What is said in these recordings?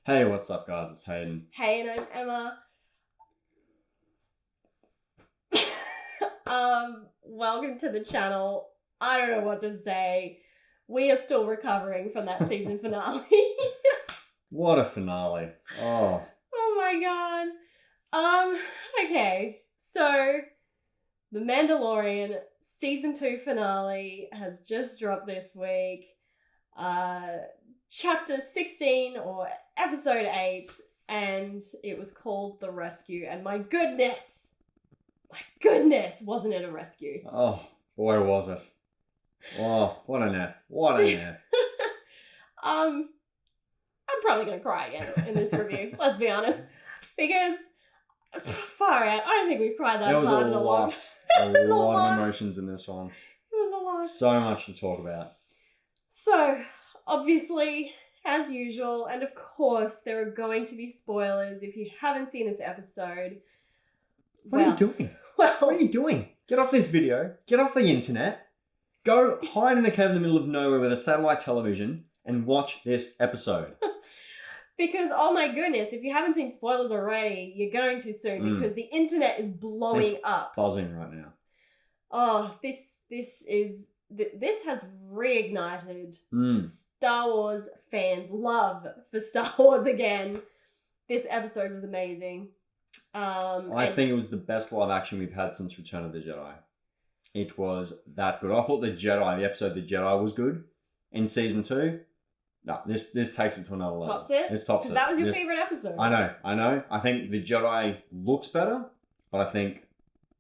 Hey, what's up, guys? It's Hayden. Hey, and I'm Emma. Welcome to the channel. I don't know what to say. We are still recovering from that season finale. What a finale. Oh. Oh my god. Okay. So, The Mandalorian season 2 finale has just dropped this week. Chapter 16 or episode 8, and it was called The Rescue. And my goodness, wasn't it a rescue? Oh, boy, was it. Oh, what a nap. What a nap. I'm probably going to cry again in this review, let's be honest. Because, far out, I don't think we've cried that There was hard a in a lot, long a lot of emotions in this one. It was a lot. So much to talk about. So, obviously, as usual, and of course, there are going to be spoilers if you haven't seen this episode. What are you doing? What are you doing? Get off this video. Get off the internet. Go hide in a cave in the middle of nowhere with a satellite television and watch this episode. Because, oh my goodness, if you haven't seen spoilers already, you're going to soon because the internet is blowing up. Buzzing right now. Oh, this has reignited Star Wars fans' love for Star Wars again. This episode was amazing. I think it was the best live action we've had since Return of the Jedi. It was that good. I thought the episode The Jedi was good in season 2. No, this takes it to another level. Tops it? This tops it. Because that was your favourite episode. I know. I think The Jedi looks better, but I think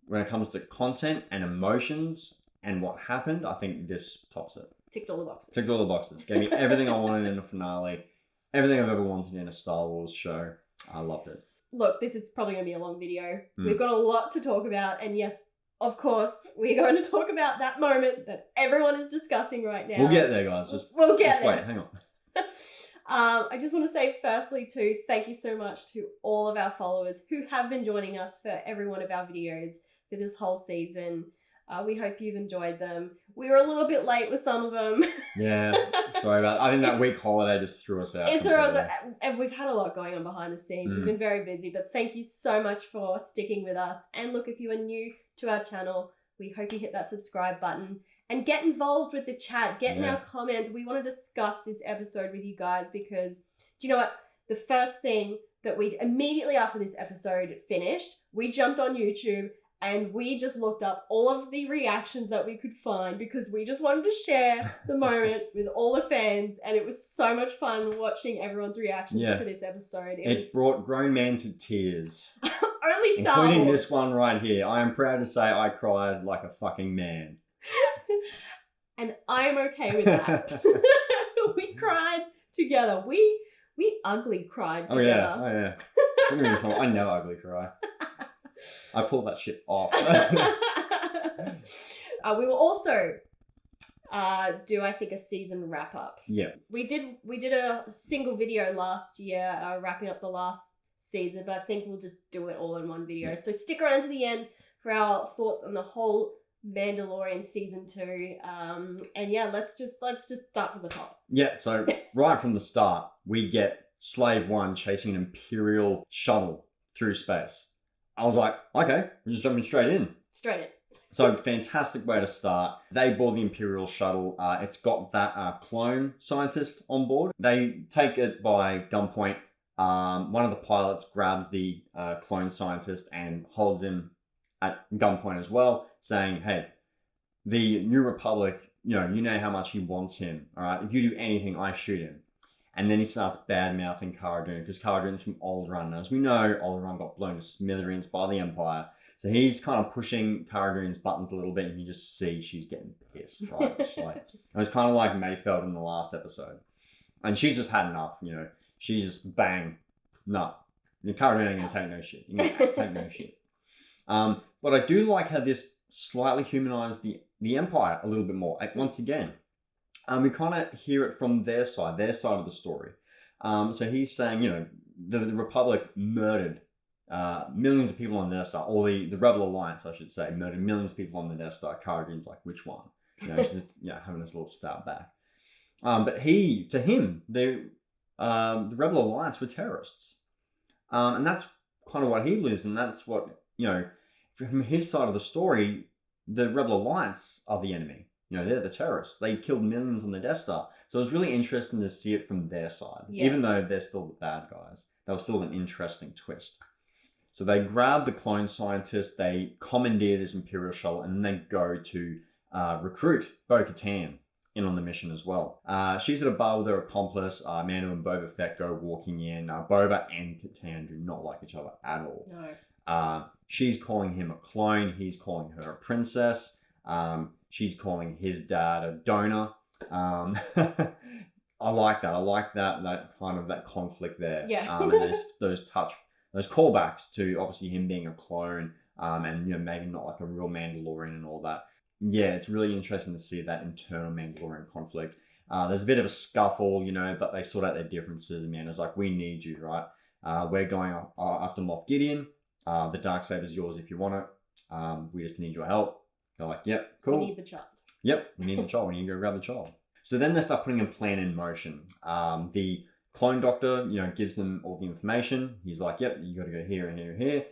when it comes to content and emotions and what happened, I think this tops it. Ticked all the boxes. Ticked all the boxes. Gave me everything I wanted in a finale. Everything I've ever wanted in a Star Wars show. I loved it. Look, this is probably going to be a long video. We've got a lot to talk about. And yes, of course, we're going to talk about that moment that everyone is discussing right now. We'll get there, guys. We'll get there. Wait, hang on. I just want to say firstly too, thank you so much to all of our followers who have been joining us for every one of our videos for this whole season. We hope you've enjoyed them. We were a little bit late with some of them. Yeah, sorry about that. I think that week holiday just threw us out. It threw us out, and we've had a lot going on behind the scenes. We've been very busy, but thank you so much for sticking with us. And look, if you are new to our channel, we hope you hit that subscribe button and get involved with the chat. Get in our comments. We want to discuss this episode with you guys because, do you know what? The first thing that we immediately after this episode finished, we jumped on YouTube and we just looked up all of the reactions that we could find because we just wanted to share the moment with all the fans, and it was so much fun watching everyone's reactions to this episode. It brought grown men to tears. Only Star Wars. Including this one right here. I am proud to say I cried like a fucking man. And I'm okay with that. We cried together. We ugly cried together. Oh yeah. I never ugly cry. I pull that shit off. We will also do, I think, a season wrap up. Yeah. We did a single video last year wrapping up the last season, but I think we'll just do it all in one video. Yeah. So stick around to the end for our thoughts on the whole Mandalorian season 2. And yeah, let's just start from the top. Yeah, so right from the start, we get Slave 1 chasing an Imperial shuttle through space. I was like, okay, we're just jumping straight in. Straight in. So fantastic way to start. They board the Imperial shuttle. It's got that clone scientist on board. They take it by gunpoint. One of the pilots grabs the clone scientist and holds him at gunpoint as well, saying, hey, the New Republic, you know how much he wants him, all right? If you do anything, I shoot him. And then he starts bad-mouthing Cara Dune, because Cara Dune's from Alderaan. And as we know, Alderaan got blown to smithereens by the Empire. So he's kind of pushing Cara Dune's buttons a little bit, and you just see she's getting pissed, right? It was kind of like Mayfeld in the last episode. And she's just had enough, She's just bang. No. Cara Dune ain't going to take no shit. You ain't take no shit. But I do like how this slightly humanized the Empire a little bit more. Once again, we kind of hear it from their side of the story. So he's saying, the Republic murdered millions of people on their side, or the Rebel Alliance, I should say, murdered millions of people on the Death Star. Cara Dune's like, which one? She's just having this little stab back. But to him, the Rebel Alliance were terrorists. And that's kind of what he believes, and that's what, from his side of the story, the Rebel Alliance are the enemy. They're the terrorists. They killed millions on the Death Star. So it was really interesting to see it from their side. Yeah. Even though they're still the bad guys, that was still an interesting twist. So they grab the clone scientist, they commandeer this Imperial shuttle, and then they go to recruit Bo-Katan in on the mission as well. She's at a bar with her accomplice. Mando and Boba Fett go walking in. Boba and Katan do not like each other at all. No. She's calling him a clone. He's calling her a princess. She's calling his dad a donor. I like that. I like that kind of that conflict there. Yeah. And those callbacks to obviously him being a clone, and maybe not like a real Mandalorian and all that. Yeah, it's really interesting to see that internal Mandalorian conflict. There's a bit of a scuffle, but they sort out their differences. And Mando's like, we need you, right? We're going after Moff Gideon. The Darksaber's yours if you want it. We just need your help. They're like, yep, cool. We need the child. Yep, we need the child. We need to go grab the child. So then they start putting a plan in motion. The clone doctor, gives them all the information. He's like, yep, you got to go here and here and here.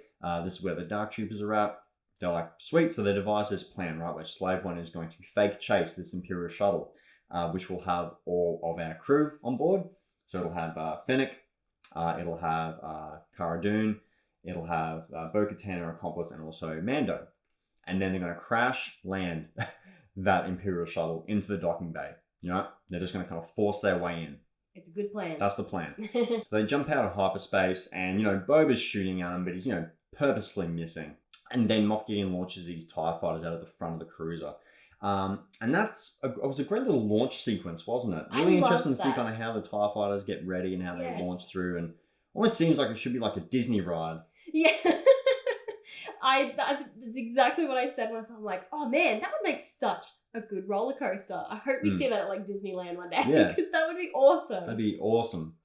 This is where the Dark Troopers are at. They're like, sweet. So they devise this plan, right, where Slave One is going to fake chase this Imperial shuttle, which will have all of our crew on board. So it'll have Fennec, it'll have Cara Dune, it'll have Bo-Katan, her accomplice, and also Mando. And then they're going to crash land that Imperial shuttle into the docking bay. They're just going to kind of force their way in. It's a good plan. That's the plan. So they jump out of hyperspace, and Boba's shooting at him, but he's purposely missing. And then Moff Gideon launches these TIE fighters out of the front of the cruiser. And it was a great little launch sequence, wasn't it? Really interesting to see kind of how the TIE fighters get ready and how they launch through. And almost seems like it should be like a Disney ride. Yeah. That's exactly what I said when I'm like, oh man, that would make such a good roller coaster. I hope we see that at like Disneyland one day. Yeah. Because that would be awesome. That'd be awesome.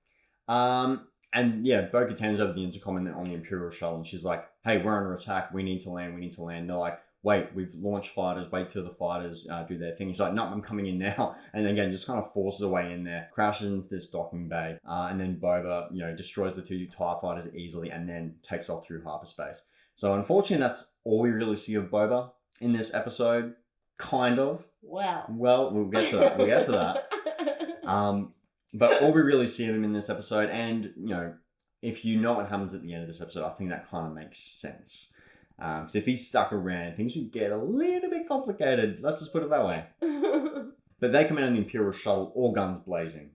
And yeah, Bo-Katan's over the intercom on the Imperial shuttle, and she's like, hey, we're under attack. We need to land. They're like, wait, we've launched fighters. Wait till the fighters do their thing. She's like, no, I'm coming in now. And again, just kind of forces her way in there, crashes into this docking bay. And then Boba, destroys the two TIE fighters easily and then takes off through hyperspace. So unfortunately, that's all we really see of Boba in this episode. Kind of. Well, we'll get to that. But all we really see of him in this episode, and if you know what happens at the end of this episode, I think that kind of makes sense. Because if he's stuck around, things would get a little bit complicated. Let's just put it that way. But they come out in the Imperial shuttle, all guns blazing.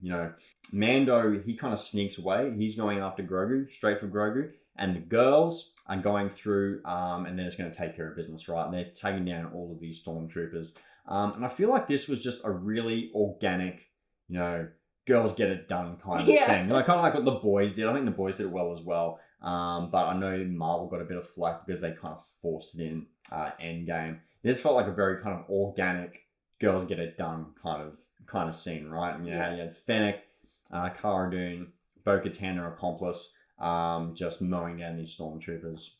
Mando, he kind of sneaks away. He's going after Grogu, straight for Grogu. And the girls are going through, and they're just going to take care of business, right? And they're taking down all of these stormtroopers. And I feel like this was just a really organic, girls get it done kind of thing. Kind of like what the boys did. I think the boys did it well as well. But I know Marvel got a bit of flack because they kind of forced it in Endgame. This felt like a very kind of organic, girls get it done kind of scene, right? And you had Fennec, Cara Dune, Bo-Katan, her accomplice, just mowing down these stormtroopers.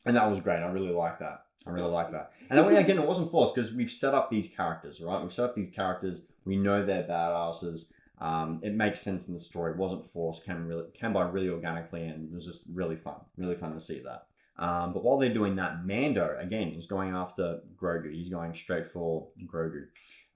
And that was great. I really like that. And again, it wasn't forced because we've set up these characters, right? We've set up these characters. We know they're badasses. It makes sense in the story. It wasn't forced. Came by really organically, and it was just really fun to see that. But while they're doing that, Mando again is going after Grogu. He's going straight for Grogu.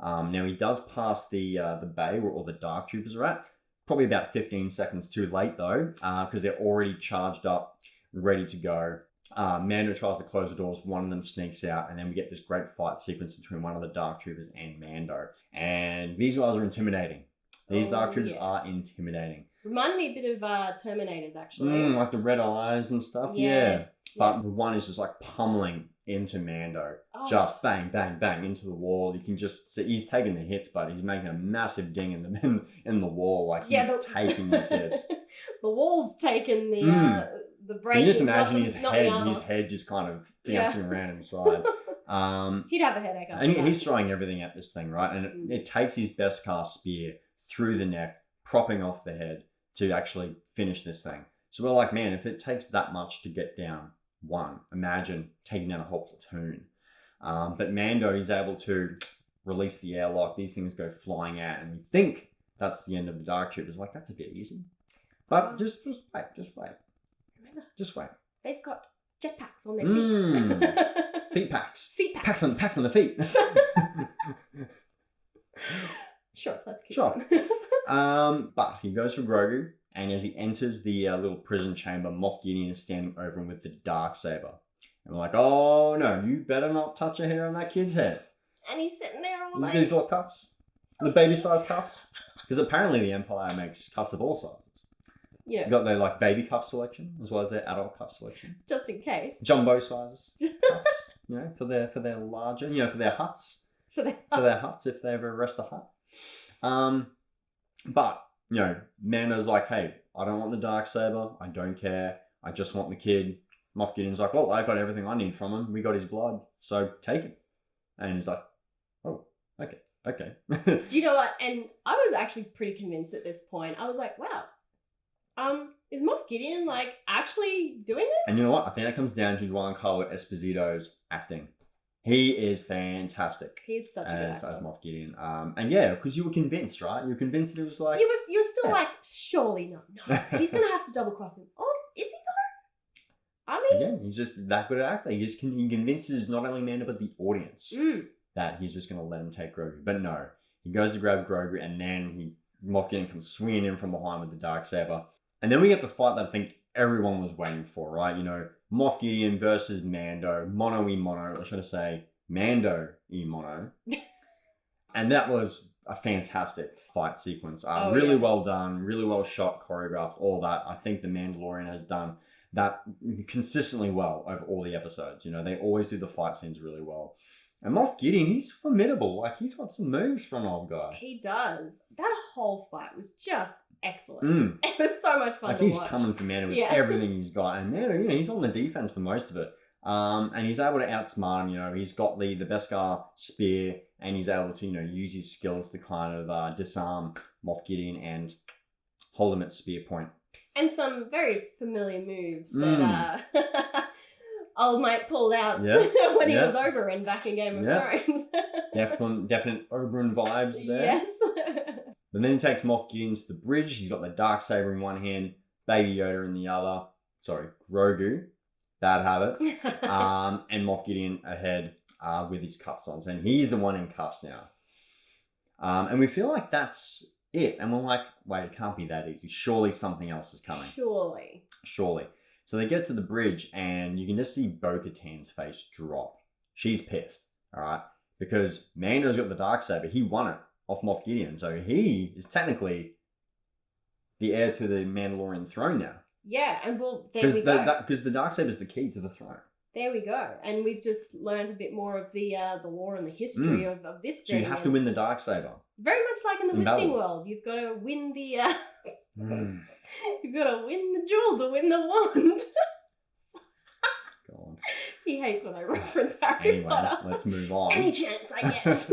Now he does pass the bay where all the Dark Troopers are at. Probably about 15 seconds too late though, because they're already charged up, ready to go. Mando tries to close the doors. One of them sneaks out, and then we get this great fight sequence between one of the Dark Troopers and Mando. And these guys are intimidating. These Dark Troopers are intimidating. Reminded me a bit of Terminators, actually. Like the red eyes and stuff. Yeah. But the one is just like pummeling into Mando. Oh. Just bang, bang, bang into the wall. You can just see he's taking the hits, but he's making a massive ding in the wall. Like he's taking these hits. The wall's taking the break. Can you just imagine his head just kind of bouncing around inside. He'd have a headache. And he's throwing everything at this thing, right? And it takes his best cast spear through the neck, propping off the head to actually finish this thing. So we're like, man, if it takes that much to get down one, imagine taking down a whole platoon. But Mando is able to release the airlock. These things go flying out, and we think that's the end of the Dark Troopers. Like, that's a bit easy. But just wait. Remember, Just wait. they've got jetpacks on their feet. Feet packs. Feet packs. Packs on the feet. Sure, let's keep Sure. going. But he goes for Grogu, and as he enters the little prison chamber, Moff Gideon is standing over him with the Darksaber. And we're like, oh no, you better not touch a hair on that kid's head. And he's sitting there all He's like... got his little cuffs. The baby-sized cuffs. Because apparently the Empire makes cuffs of all sizes. Yeah. You got their like baby cuff selection, as well as their adult cuff selection. Just in case. Jumbo sizes cuffs, for their larger, for their huts. For their Huts if they ever arrest a hut. But, Mando's like, hey, I don't want the Darksaber. I don't care. I just want the kid. Moff Gideon's like, well, I got everything I need from him. We got his blood. So take it. And he's like, oh, okay. Do you know what? And I was actually pretty convinced at this point. I was like, wow, is Moff Gideon like actually doing this? And you know what? I think that comes down to Giancarlo Esposito's acting. He is fantastic. He's such a good actor. As Moff Gideon. And yeah, because you were convinced, right? You were convinced that it was like... You were still like, surely no. He's going to have to double cross him. Oh, is he though? I mean... Again, he's just that good at acting. He convinces not only Mando, but the audience that he's just going to let him take Grogu. But no, he goes to grab Grogu, and then Moff Gideon comes swinging in from behind with the Darksaber. And then we get the fight that I think everyone was waiting for, right? Moff Gideon versus Mando, mono e mono, or should I say, Mando e mono. And that was a fantastic fight sequence. Really well done, really well shot, choreographed, all that. I think The Mandalorian has done that consistently well over all the episodes. They always do the fight scenes really well. And Moff Gideon, he's formidable. Like, he's got some moves for an old guy. He does. That whole fight was just excellent. It was so much fun to watch. He's coming for Mando with everything he's got. And Mando, he's on the defense for most of it. And he's able to outsmart him. He's got the Beskar spear, and he's able to, use his skills to kind of disarm Moff Gideon and hold him at spear point. And some very familiar moves that old mate pulled out when he was Oberyn back in Game of Thrones. Definite Oberyn vibes there. Yes. But then he takes Moff Gideon to the bridge. He's got the Darksaber in one hand, Baby Yoda in the other. Sorry, Grogu. Bad habit. And Moff Gideon ahead with his cuffs on. And he's the one in cuffs now. And we feel like that's it. And we're like, wait, it can't be that easy. Surely something else is coming. Surely. So they get to the bridge, and you can just see Bo-Katan's face drop. She's pissed, all right? Because Mando's got the Darksaber. He won it off Moff Gideon. So he is technically the heir to the Mandalorian throne now. Yeah, and well, there we go. Because the Darksaber is the key to the throne. There we go. And we've just learned a bit more of the lore and the history of this thing. So you have to win the Darksaber. Very much like in the Wizarding World. You've got to win the... You've got to win the jewel to win the wand. Go on. He hates when I reference Harry Potter. Let's move on. Any chance I get.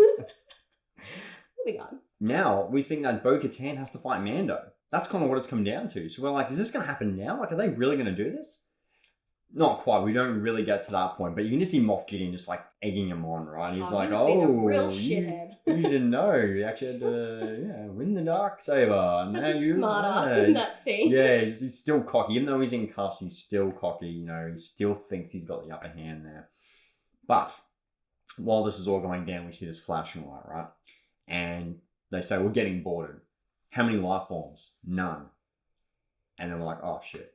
Moving on. Now, we think that Bo-Katan has to fight Mando. That's kind of what it's come down to. So we're like, is this going to happen now? Like, are they really going to do this? Not quite. We don't really get to that point. But you can just see Moff Gideon just like egging him on, right? He's like, being a real shithead. You didn't know. You actually had to win the Darksaber. Such a smart ass in that scene. Yeah, he's still cocky. Even though he's in cuffs, he's still cocky. He still thinks he's got the upper hand there. But while this is all going down, we see this flashing light, right? And they say, we're getting boarded. How many life forms? None. And then we're like, oh shit.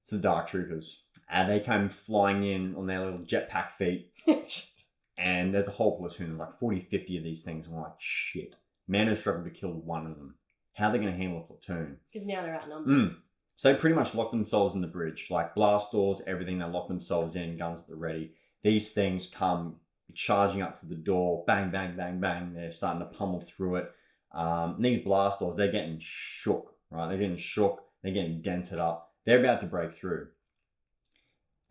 It's the Dark Troopers. And they came flying in on their little jetpack feet. And there's a whole platoon. There's like 40, 50 of these things. And we're like, shit. Mando struggled to kill one of them. How are they going to handle a platoon? Because now they're outnumbered. So they pretty much locked themselves in the bridge. Like blast doors, everything. They lock themselves in, guns at the ready. These things come charging up to the door. Bang, bang, bang, bang. They're starting to pummel through it. These blast doors, they're getting shook, right? They're getting shook. They're getting dented up. They're about to break through.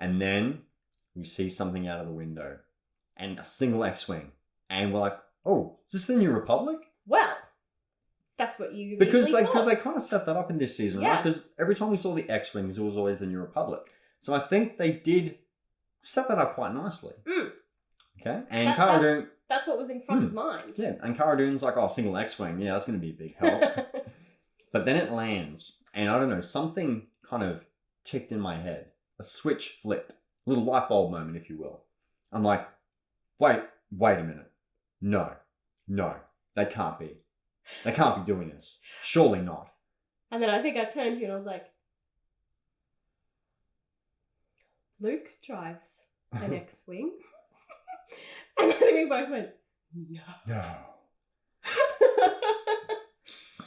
And then we see something out of the window. And a single X-Wing. And we're like, oh, is this the New Republic? Well, that's what you because they kind of set that up in this season, right? Because every time we saw the X-Wings, it was always the New Republic. So I think they did set that up quite nicely. Okay? And Cara Dune, that's what was in front of mine. Yeah, and Cara Dune's like, oh, single X-Wing. Yeah, that's going to be a big help. But then it lands, and I don't know, something kind of ticked in my head. A switch flipped. A little light bulb moment, if you will. I'm like, wait a minute. No, they can't be. They can't be doing this. Surely not. And then I think I turned to you and I was like, Luke drives an X-Wing. And I think we both went, no.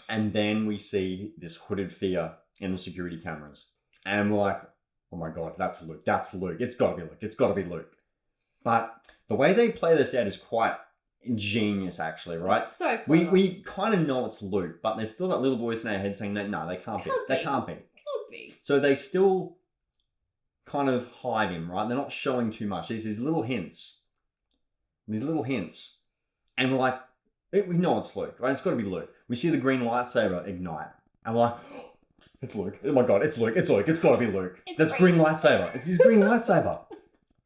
And then we see this hooded figure in the security cameras. And we're like, oh my God, that's Luke. That's Luke. It's got to be Luke. It's got to be Luke. But the way they play this out is quite ingenious, actually, right? It's so clever. We kind of know it's Luke, but there's still that little voice in our head saying that, no, they can't be. They can't be. Can't be. So they still kind of hide him, right? They're not showing too much. There's these little hints. And we're like, we know it's Luke, right? It's got to be Luke. We see the green lightsaber ignite. And we're like, oh, it's Luke. Oh my God, it's Luke. It's Luke. It's got to be Luke. That's green lightsaber. It's his green lightsaber.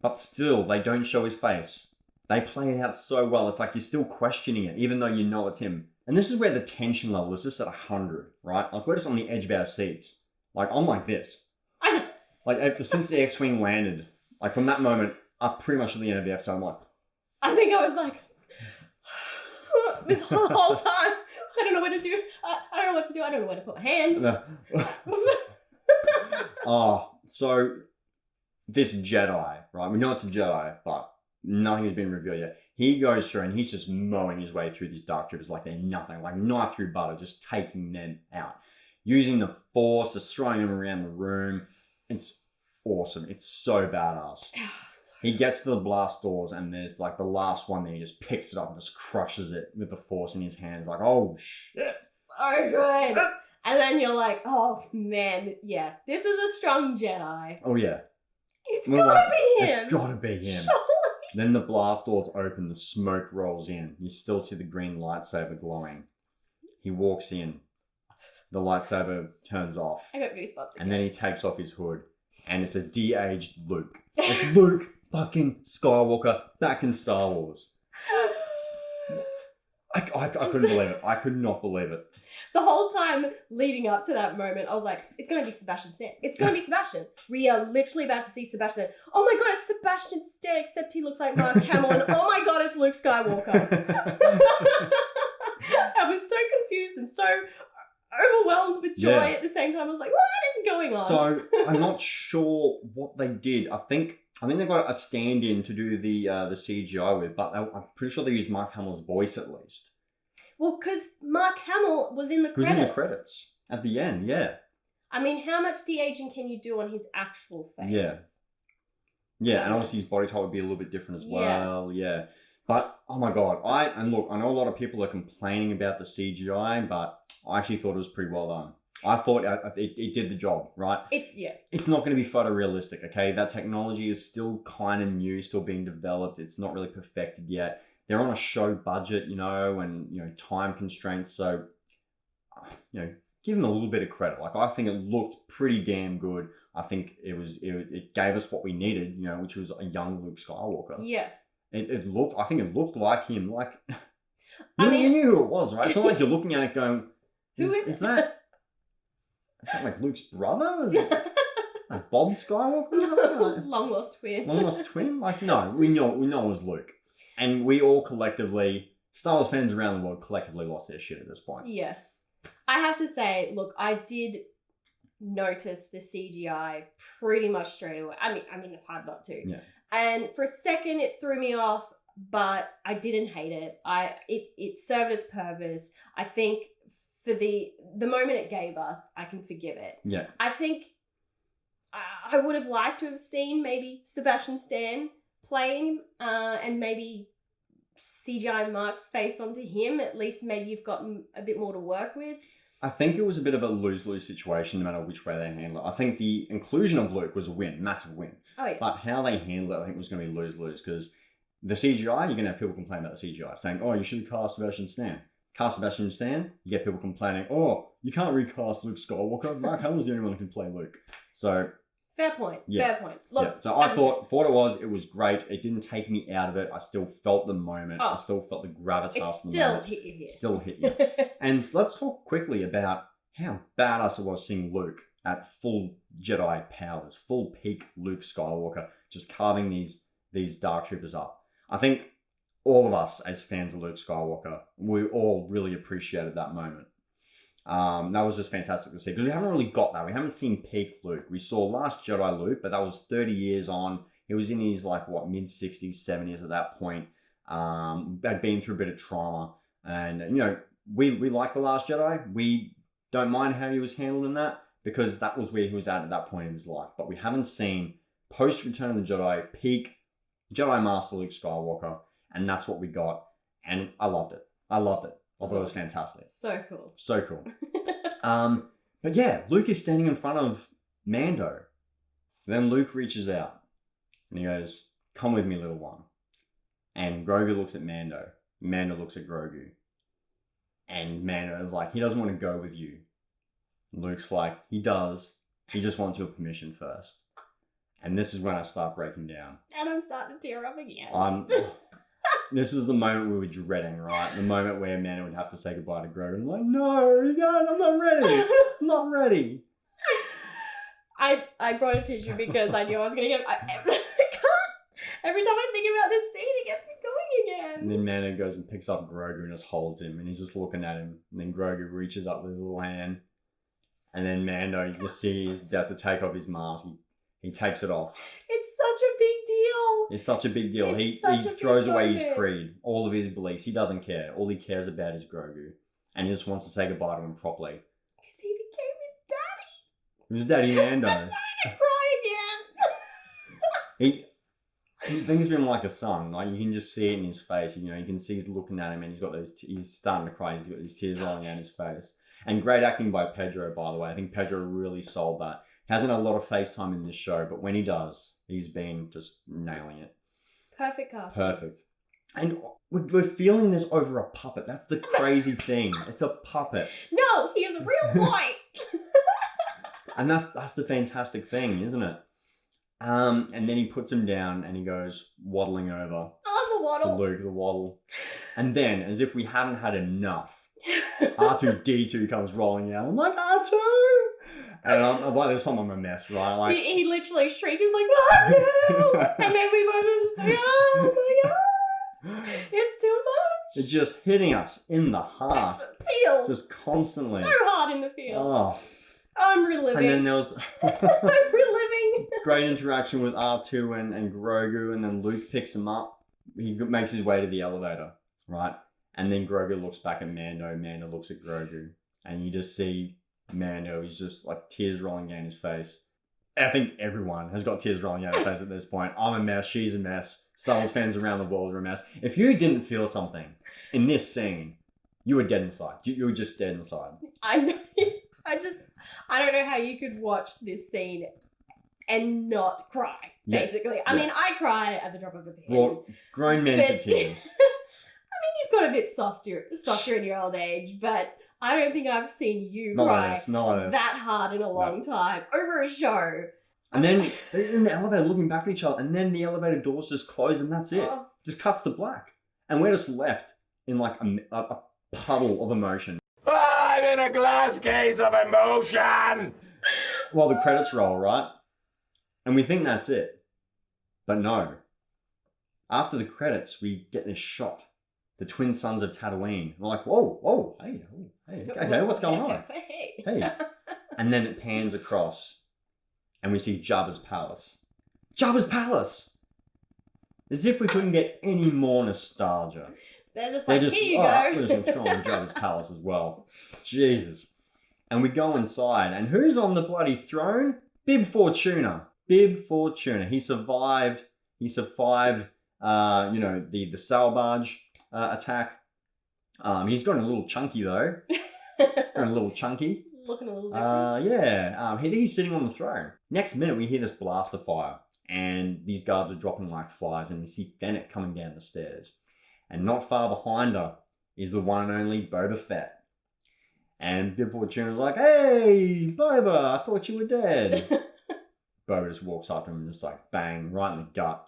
But still, they don't show his face. They play it out so well. It's like you're still questioning it, even though you know it's him. And this is where the tension level is just at 100, right? Like, we're just on the edge of our seats. Like, I'm like this. Like, since the X-Wing landed, like, from that moment, up pretty much to the end of the episode, I'm like... I think I was like... this whole time, I don't know what to do. I don't know what to do. I don't know where to put my hands. So this Jedi, right? We know it's a Jedi, but nothing has been revealed yet. He goes through and he's just mowing his way through these dark troopers like they're nothing, like knife through butter, just taking them out. Using the Force, just throwing them around the room. It's awesome. It's so badass. He gets to the blast doors and there's like the last one there. He just picks it up and just crushes it with the Force in his hands. Like, oh shit. So good. And then you're like, oh man, yeah, this is a strong Jedi. Oh yeah. It's gotta be him. It's gotta be him. Surely. Then the blast doors open, the smoke rolls in. You still see the green lightsaber glowing. He walks in. The lightsaber turns off. I got goosebumps again. And then he takes off his hood. And it's a de-aged Luke. It's Luke fucking Skywalker back in Star Wars. I couldn't believe it. I could not believe it. The whole time leading up to that moment, I was like, it's going to be Sebastian Stan. It's going to be Sebastian. We are literally about to see Sebastian. Oh my God, it's Sebastian Stan, except he looks like Mark Hamill. And oh my God, it's Luke Skywalker. I was so confused and so overwhelmed with joy at the same time. I was like, what is going on? So I'm not sure what they did. I think they got a stand-in to do the CGI with, but I'm pretty sure they used Mark Hamill's voice at least. Well, because Mark Hamill was in the credits. He was in the credits at the end, yeah. I mean, how much de-aging can you do on his actual face? Yeah. Yeah, and obviously his body type would be a little bit different as well, yeah. But, oh my God, I know a lot of people are complaining about the CGI, but I actually thought it was pretty well done. I thought it did the job, right? It's not going to be photorealistic, okay? That technology is still kind of new, still being developed. It's not really perfected yet. They're on a show budget, and, time constraints. So, give them a little bit of credit. Like, I think it looked pretty damn good. I think it gave us what we needed, which was a young Luke Skywalker. Yeah. I think it looked like him. Like, you knew who it was, right? It's not like you're looking at it going, is that like Luke's brother? Is it like Bob Skywalker? Long lost twin. Long lost twin? Like, no, we know it was Luke. And we all collectively, Star Wars fans around the world collectively lost their shit at this point. Yes. I have to say, look, I did notice the CGI pretty much straight away. I mean, it's hard not to. Yeah. And for a second, it threw me off, but I didn't hate it. It served its purpose. I think for the moment it gave us, I can forgive it. Yeah. I think I would have liked to have seen maybe Sebastian Stan playing and maybe CGI Mark's face onto him. At least maybe you've gotten a bit more to work with. I think it was a bit of a lose-lose situation no matter which way they handle it. I think the inclusion of Luke was a win, massive win. Oh, yeah. But how they handle it, I think, was going to be lose-lose because the CGI, you're going to have people complain about the CGI, saying, oh, you should cast Sebastian Stan. Cast Sebastian Stan, you get people complaining, oh, you can't recast Luke Skywalker. Mark Hamill's the only one who can play Luke. So Fair point. Yeah. Fair point. Look, Yeah. So I thought, for what it was great. It didn't take me out of it. I still felt the moment. I still felt the gravitas it of the still moment. hit you here. Still hit you. And let's talk quickly about how badass it was seeing Luke at full Jedi powers, full peak Luke Skywalker, just carving these Dark Troopers up. I think all of us as fans of Luke Skywalker, we all really appreciated that moment. That was just fantastic to see because we haven't really got that. We haven't seen peak Luke. We saw Last Jedi Luke, but that was 30 years on. He was in his mid 60s, 70s at that point. Had been through a bit of trauma, and we like The Last Jedi. We don't mind how he was handled in that because that was where he was at that point in his life. But we haven't seen post Return of the Jedi peak Jedi Master Luke Skywalker, and that's what we got. And I loved it. I thought it was fantastic. So cool. So cool. But yeah, Luke is standing in front of Mando. Then Luke reaches out and he goes, "Come with me, little one." And Grogu looks at Mando. Mando looks at Grogu. And Mando is like, he doesn't want to go with you. Luke's like, he does. He just wants your permission first. And this is when I start breaking down. And I'm starting to tear up again. This is the moment we were dreading, right? The moment where Mando would have to say goodbye to Grogu. I'm like, no, you guys, I'm not ready. I'm not ready. I brought a tissue because I knew I was going to get... I can't. Every time I think about this scene, it gets me going again. And then Mando goes and picks up Grogu and just holds him. And he's just looking at him. And then Grogu reaches up with his little hand. And then Mando, you see he's about to take off his mask. He takes it off. It's such a big deal. It's such a big deal. He throws away his creed, all of his beliefs. He doesn't care. All he cares about is Grogu. And he just wants to say goodbye to him properly. Because he became his daddy. His daddy Mando. I'm starting to cry again. He thinks of him like a son. Like, you can just see it in his face. You can see he's looking at him and he's starting to cry. He's got these tears rolling down his face. And great acting by Pedro, by the way. I think Pedro really sold that. Hasn't a lot of face time in this show, but when he does, he's been just nailing it. Perfect casting. Perfect. And we're feeling this over a puppet. That's the crazy thing. It's a puppet. No, he is a real boy. And that's the fantastic thing, isn't it? And then he puts him down and he goes waddling over. Oh, the waddle. To Luke, the waddle. And then, as if we haven't had enough, R2-D2 comes rolling out. I'm like, R2! And by this time I'm a mess, right? Like, he literally shrieked. He was like, R2! And then we both were just like, oh my god! It's too much! It's just hitting us in the heart. The field. Just constantly. So hard in the field. Oh. I'm reliving. And then there was I'm reliving. great interaction with R2 and Grogu, and then Luke picks him up. He makes his way to the elevator, right? And then Grogu looks back at Mando. Mando looks at Grogu. And you just see Mando, he's just like tears rolling down his face. I think everyone has got tears rolling down his face at this point. I'm a mess. She's a mess. Star Wars fans around the world are a mess. If you didn't feel something in this scene, you were dead inside. You were just dead inside. I know. I don't know how you could watch this scene and not cry, basically. Yeah. I mean, I cry at the drop of a pen. Well, grown men to tears. I mean, you've got a bit softer in your old age, but I don't think I've seen you cry that hard in a long time over a show. And then they're in the elevator looking back at each other, and then the elevator doors just close, and that's it. Just cuts to black. And we're just left in like a puddle of emotion. I'm in a glass case of emotion! While the credits roll, right? And we think that's it. But no. After the credits, we get this shot. The twin sons of Tatooine. We're like, whoa, hey, okay, what's going on? Hey. And then it pans across, and we see Jabba's palace. Jabba's palace! As if we couldn't get any more nostalgia. They're just here you go. We're just going to throw on Jabba's palace as well. Jesus. And we go inside, and who's on the bloody throne? Bib Fortuna. He survived. The sail barge attack. He's gotten a little chunky though. Looking a little different. He's sitting on the throne. Next minute, we hear this blaster fire, and these guards are dropping like flies, and we see Fennec coming down the stairs. And not far behind her is the one and only Boba Fett. And Bib Fortuna's like, "Hey, Boba, I thought you were dead." Boba just walks up to him and just like bang, right in the gut.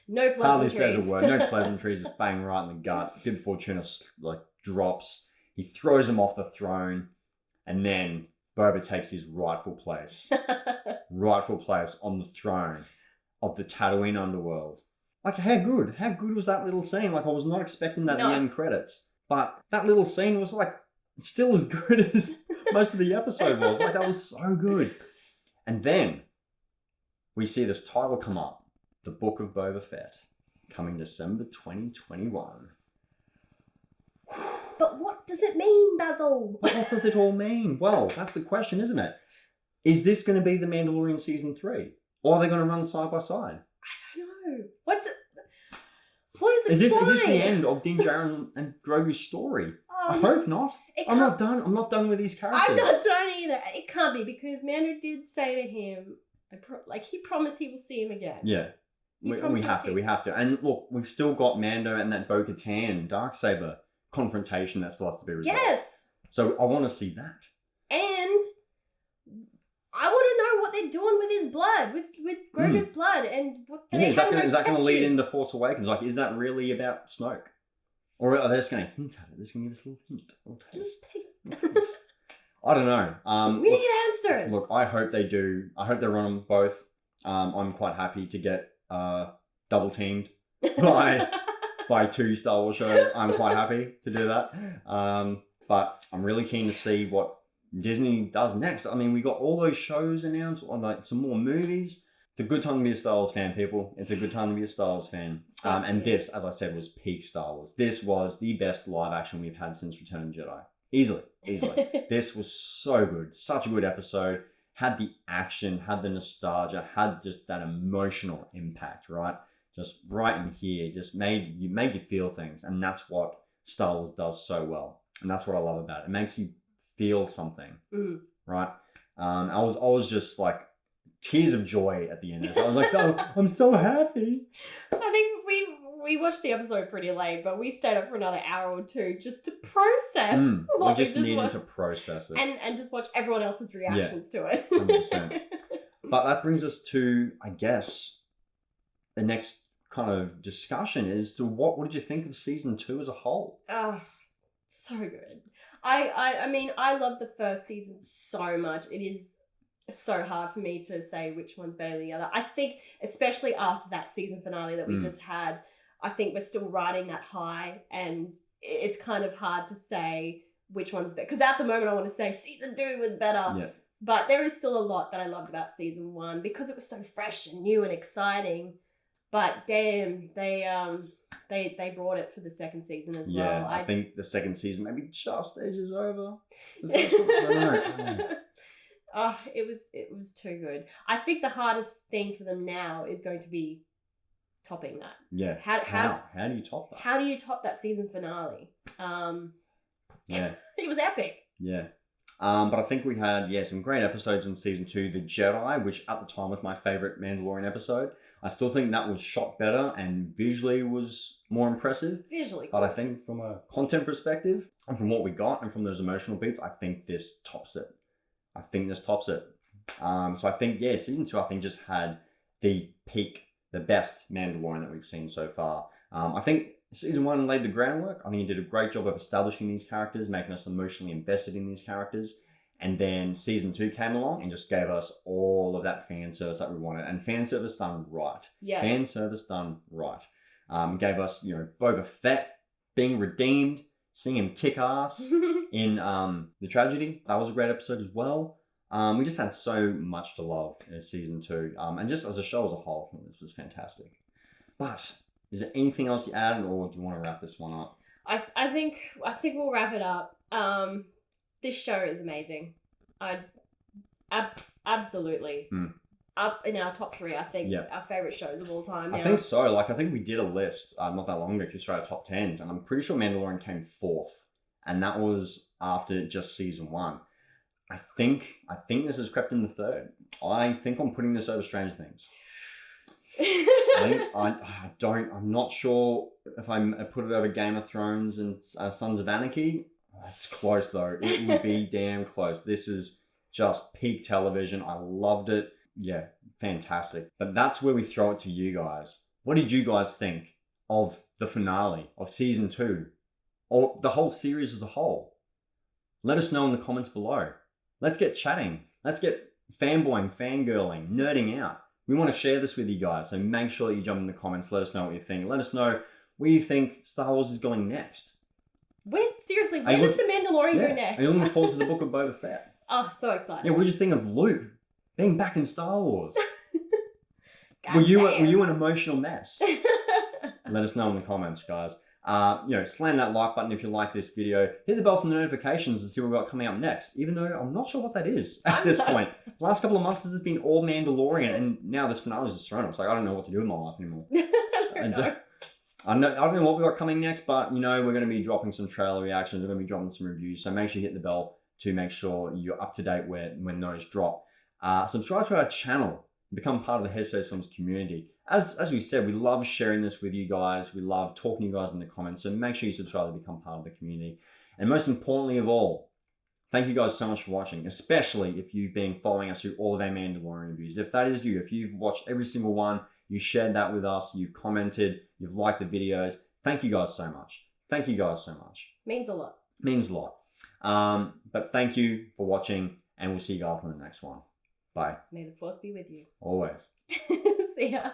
No Hardly pleasantries. says a word. No pleasantries, just bang right in the gut. Bib Fortuna like drops. He throws him off the throne, and then Boba takes his rightful place on the throne of the Tatooine underworld. Like, how good was that little scene? Like, I was not expecting that in the end credits, but that little scene was like still as good as most of the episode was. Like, that was so good. And then we see this title come up, The Book of Boba Fett, coming December 2021. But what does it mean, Basil? What does it all mean? Well, that's the question, isn't it? Is this going to be The Mandalorian Season 3? Or are they going to run side by side? I don't know. Please explain. Is this the end of Din Djarin and Grogu's story? I hope not. I'm not done. I'm not done with these characters. I'm not done either. It can't be, because Mando did say to him, he promised he will see him again. Yeah. We have to. And look, we've still got Mando and that Bo-Katan Darksaber confrontation that still has to be resolved. Yes. So I want to see that. And I want to know what they're doing with his blood, with Grogu's blood, and what is that going to lead into Force Awakens? Like, is that really about Snoke? Or are they just going to hint at it? They're just going to give us a little hint, a little taste. I don't know. We need answers. Look, I hope they do. I hope they run them both. I'm quite happy to get double teamed by 2 Star Wars shows. I'm quite happy to do that. But I'm really keen to see what Disney does next. I mean, we got all those shows announced, or like some more movies. It's a good time to be a Star Wars fan, people. It's a good time to be a Star Wars fan. And this, as I said, was peak Star Wars. This was the best live action we've had since Return of the Jedi. Easily. This was so good. Such a good episode. Had the action, had the nostalgia, had just that emotional impact, right? Just right in here, just made you feel things. And that's what Star Wars does so well. And that's what I love about it. It makes you feel something, right? I was just like tears of joy at the end. I was like, oh, I'm so happy. I think we watched the episode pretty late, but we stayed up for another hour or two just to process what we just needed to process it. And just watch everyone else's reactions to it. 100%. But that brings us to, I guess, the next kind of discussion is to what did you think of season 2 as a whole? So good. I mean, I love the first season so much. It is so hard for me to say which one's better than the other. I think, especially after that season finale that we just had, I think we're still riding that high, and it's kind of hard to say which one's better. Because at the moment, I want to say season 2 was better. Yeah. But there is still a lot that I loved about season 1 because it was so fresh and new and exciting. But damn, they brought it for the second season as well. Yeah, I think the second season maybe just edges over the first one. I don't know. Oh, it was too good. I think the hardest thing for them now is going to be topping that. Yeah. How do you top that? How do you top that season finale? Yeah. It was epic. Yeah. But I think we had, some great episodes in season 2. The Jedi, which at the time was my favorite Mandalorian episode. I still think that was shot better and visually was more impressive. But I think from a content perspective and from what we got and from those emotional beats, I think this tops it. So I think, season 2, I think just had the peak, the best Mandalorian that we've seen so far. I think season 1 laid the groundwork. I think he did a great job of establishing these characters, making us emotionally invested in these characters. And then season 2 came along and just gave us all of that fan service that we wanted. And fan service done right. Yes. Fan service done right. Gave us, Boba Fett being redeemed, seeing him kick ass in The Tragedy. That was a great episode as well. We just had so much to love in season 2. And just as a show as a whole, I think this was fantastic. But is there anything else you add, or do you want to wrap this one up? I think we'll wrap it up. This show is amazing. Absolutely. Up in our top 3, I think. Yeah. Our favourite shows of all time now. I think so. I think we did a list not that long ago, just our top 10s, and I'm pretty sure Mandalorian came 4th, and that was after just season 1. I think this has crept in the 3rd. I think I'm putting this over Stranger Things. I'm not sure if I put it over Game of Thrones and Sons of Anarchy. It's close though. It would be damn close. This is just peak television. I loved it. Yeah, fantastic. But that's where we throw it to you guys. What did you guys think of the finale of season 2 or the whole series as a whole? Let us know in the comments below. Let's get chatting. Let's get fanboying, fangirling, nerding out. We want to share this with you guys, so make sure that you jump in the comments. Let us know what you think. Let us know where you think Star Wars is going next. Seriously, where does the Mandalorian go next? Are you looking forward to the Book of Boba Fett? Oh, so excited. Yeah, what did you think of Luke being back in Star Wars? Were you an emotional mess? Let us know in the comments, guys. Slam that like button if you like this video. Hit the bell for the notifications and see what we've got coming up next. Even though I'm not sure what that is at this point. The last couple of months this has been all Mandalorian, and now this finale is just thrown up. It's like I don't know what to do with my life anymore. I don't know what we got coming next, but we're going to be dropping some trailer reactions. We're going to be dropping some reviews. So make sure you hit the bell to make sure you're up to date when those drop. Subscribe to our channel. Become part of the Headspace Films community. As we said, we love sharing this with you guys. We love talking to you guys in the comments. So make sure you subscribe to become part of the community. And most importantly of all, thank you guys so much for watching, especially if you've been following us through all of our Mandalorian reviews. If that is you, if you've watched every single one, you shared that with us, you've commented, you've liked the videos, thank you guys so much. Thank you guys so much. Means a lot. Means a lot. But thank you for watching, and we'll see you guys in the next one. Bye. May the Force be with you. Always. See ya.